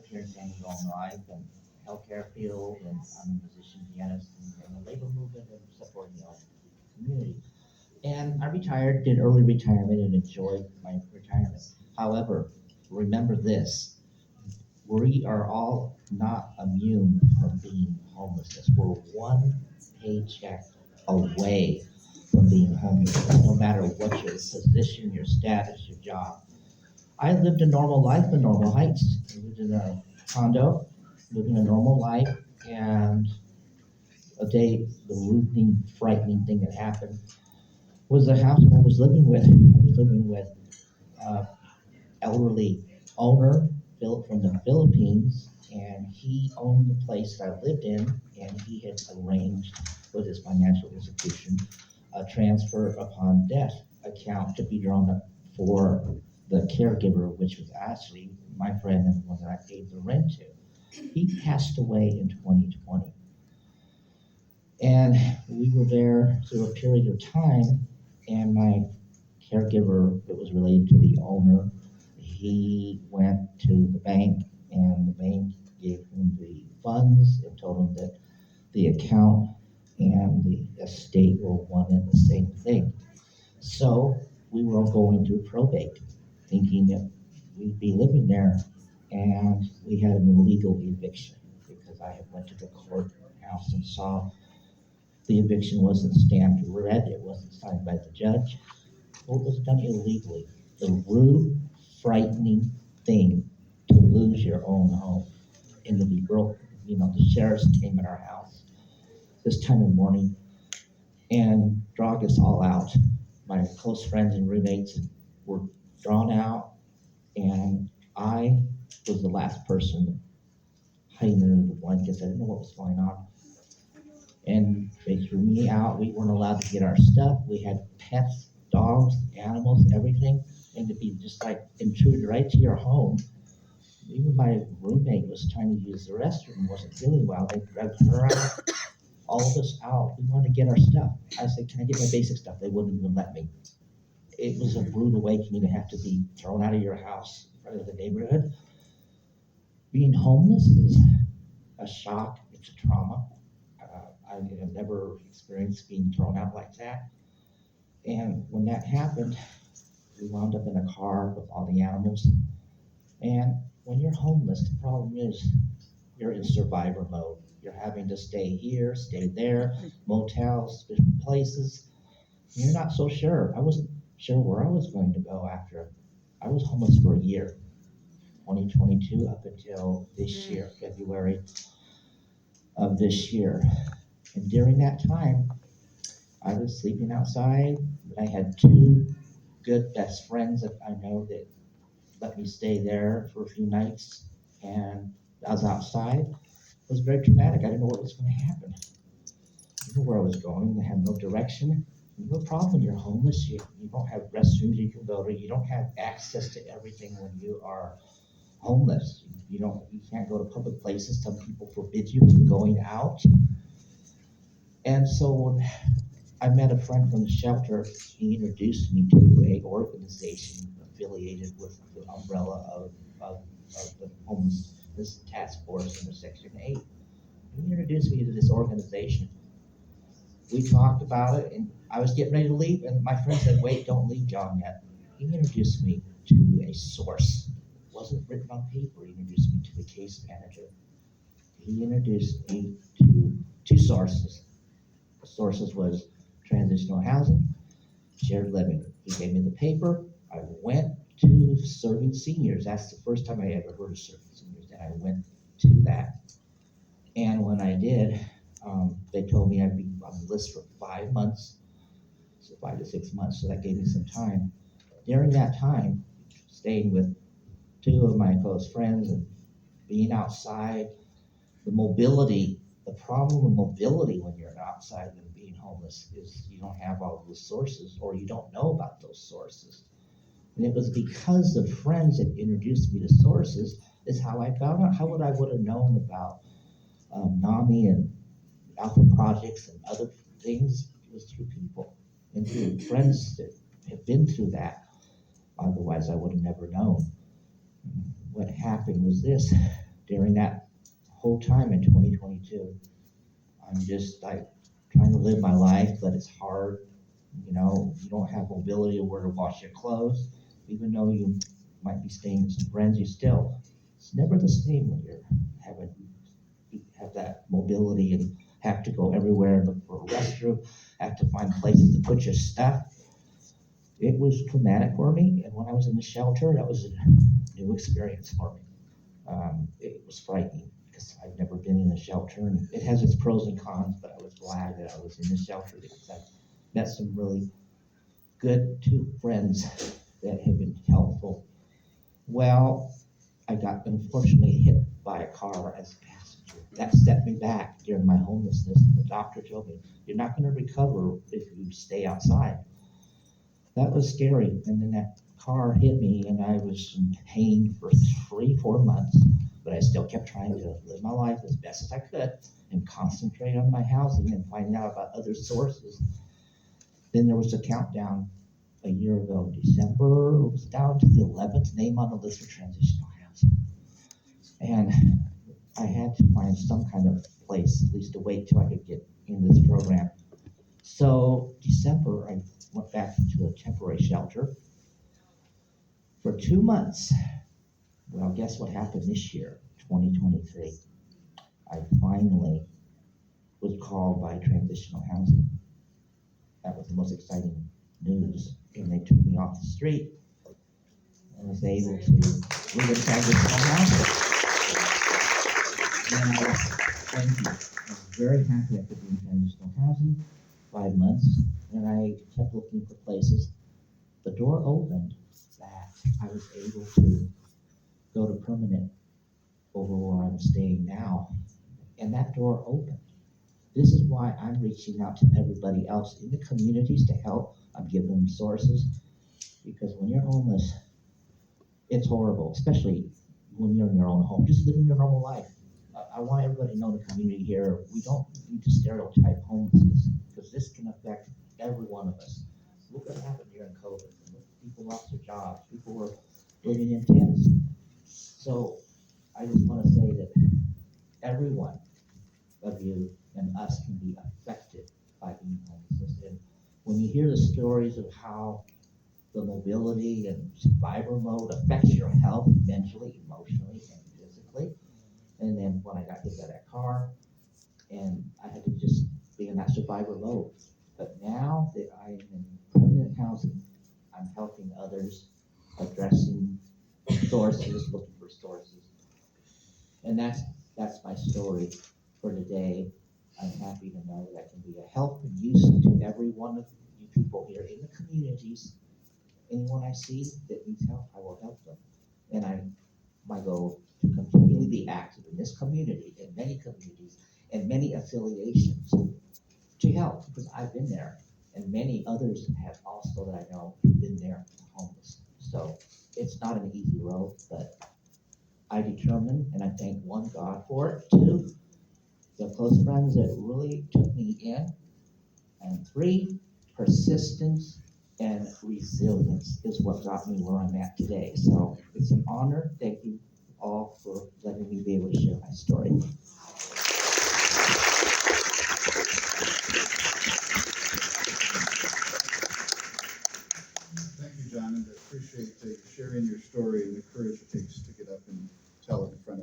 here in San Diego all my life and healthcare field, and I'm a musician, pianist, and in the labor movement and supporting the community. And I retired, did early retirement, and enjoyed my retirement. However, remember this: we are all not immune from being homelessness. We're one paycheck away from being homeless, no matter what your position, your status, your job. I lived a normal life in Normal Heights. I lived in a condo, living a normal life, and a day, the rooting, frightening thing that happened was the house that I was living with. I was living with elderly owner built from the Philippines, and he owned the place that I lived in, and he had arranged with his financial institution a transfer upon death account to be drawn up for the caregiver, which was actually my friend and the one that I paid the rent to. He passed away in 2020. And we were there through a period of time, and my caregiver that was related to the owner, he went to the bank, and the bank gave him the funds and told him that the account and the estate were one and the same thing. So we were all going through probate, thinking that we'd be living there, and we had an illegal eviction because I had went to the courthouse and saw the eviction wasn't stamped red, it wasn't signed by the judge. Well, it was done illegally. The rude, frightening thing to lose your own home and to be broke. You know, the sheriffs came at our house this time of morning and dragged us all out. My close friends and roommates were drawn out, and I was the last person hiding under the blankets. I didn't know what was going on. And they threw me out. We weren't allowed to get our stuff. We had pets, dogs, animals, everything. And to be just like intruded right to your home. Even my roommate was trying to use the restroom, wasn't feeling well. They dragged her out, all of us out. We wanted to get our stuff. I said, "Can I get my basic stuff?" They wouldn't even let me. It was a rude awakening to have to be thrown out of your house in front of the neighborhood. Being homeless is a shock. It's a trauma. I have never experienced being thrown out like that. And when that happened, we wound up in a car with all the animals. And when you're homeless, the problem is you're in survivor mode. You're having to stay here, stay there, motels, different places. You're not so sure. I wasn't sure where I was going to go after. I was homeless for a year, 2022 up until this year, February of this year. And during that time, I was sleeping outside. I had two good best friends that I know that let me stay there for a few nights. And I was outside. It was very traumatic. I didn't know what was going to happen. I didn't know where I was going. I had no direction. No problem when you're homeless. You don't have restrooms you can go to. You don't have access to everything when you are homeless. You can't go to public places. Some people forbid you from going out. And so I met a friend from the shelter. He introduced me to a organization affiliated with the umbrella of the homeless task force under Section 8. He introduced me to this organization. We talked about it, and I was getting ready to leave, and my friend said, "Wait, don't leave, John, yet." He introduced me to a source. It wasn't written on paper. He introduced me to the case manager. He introduced me to two sources. The sources was transitional housing, shared living. He gave me the paper. I went to serving seniors. That's the first time I ever heard of serving seniors, and I went to that. And when I did, they told me I'd be on the list for 5 months, so 5 to 6 months. So that gave me some time. During that time, staying with two of my close friends and being outside, the problem with mobility when you're outside and being homeless is you don't have all the sources, or you don't know about those sources. And it was because of friends that introduced me to sources is how I found out. How would I would have known about NAMI and Alpha Projects and other things? It was through people and through friends that have been through that. Otherwise, I would have never known. What happened was this. during that whole time in 2022, I'm just like trying to live my life, but it's hard. You know, you don't have mobility of where to wash your clothes, even though you might be staying with some friends. It's never the same when you have that mobility and have to go everywhere and look for a restroom, have to find places to put your stuff. It was traumatic for me, and when I was in the shelter, that was a new experience for me. It was frightening because I've never been in a shelter, and it has its pros and cons, but I was glad that I was in the shelter because I met some really good two friends that have been helpful. Well, I got unfortunately hit by a car as a passenger. That set me back during my homelessness. The doctor told me, you're not going to recover if you stay outside. That was scary. And then that car hit me, and I was in pain for 3, 4 months. But I still kept trying to live my life as best as I could and concentrate on my housing and finding out about other sources. Then there was a countdown a year ago, December. It was down to the 11th name on the list for transitional housing. And I had to find some kind of place, at least to wait till I could get in this program. So December, I went back into a temporary shelter for 2 months. Well, guess what happened this year, 2023? I finally was called by transitional housing. That was the most exciting news. And they took me off the street and was able to live in transitional housing. And thank you. I was very happy I could be in transitional housing 5 months, and I kept looking for places. The door opened that I was able to go to permanent over where I'm staying now, and that door opened. This is why I'm reaching out to everybody else in the communities to help. I'm giving them resources, because when you're homeless, it's horrible, especially when you're in your own home, just living your normal life. I want everybody to know the community here, we don't need to stereotype homelessness, because this can affect every one of us. Look what happened during COVID. People lost their jobs, people were living in tents. So I just want to say that every one of you and us can be affected by being homeless. And when you hear the stories of how the mobility and survivor mode affects your health mentally, emotionally, and physically. And then when I got hit by that car, and I had to just be in that survivor mode. But now that I am in permanent housing, I'm helping others, addressing sources, looking for sources. And that's my story for today. I'm happy to know that I can be a help and use to every one of you people here in the communities. Anyone I see that needs help, I will help them. And my goal to continually be active in this community, in many communities, and many affiliations to help, because I've been there, and many others have also that I know been there homeless. So it's not an easy road, but I determined, and I thank one God for it, two, the close friends that really took me in, and three, persistence and resilience is what got me where I'm at today. So it's an honor. Thank you all for letting me be able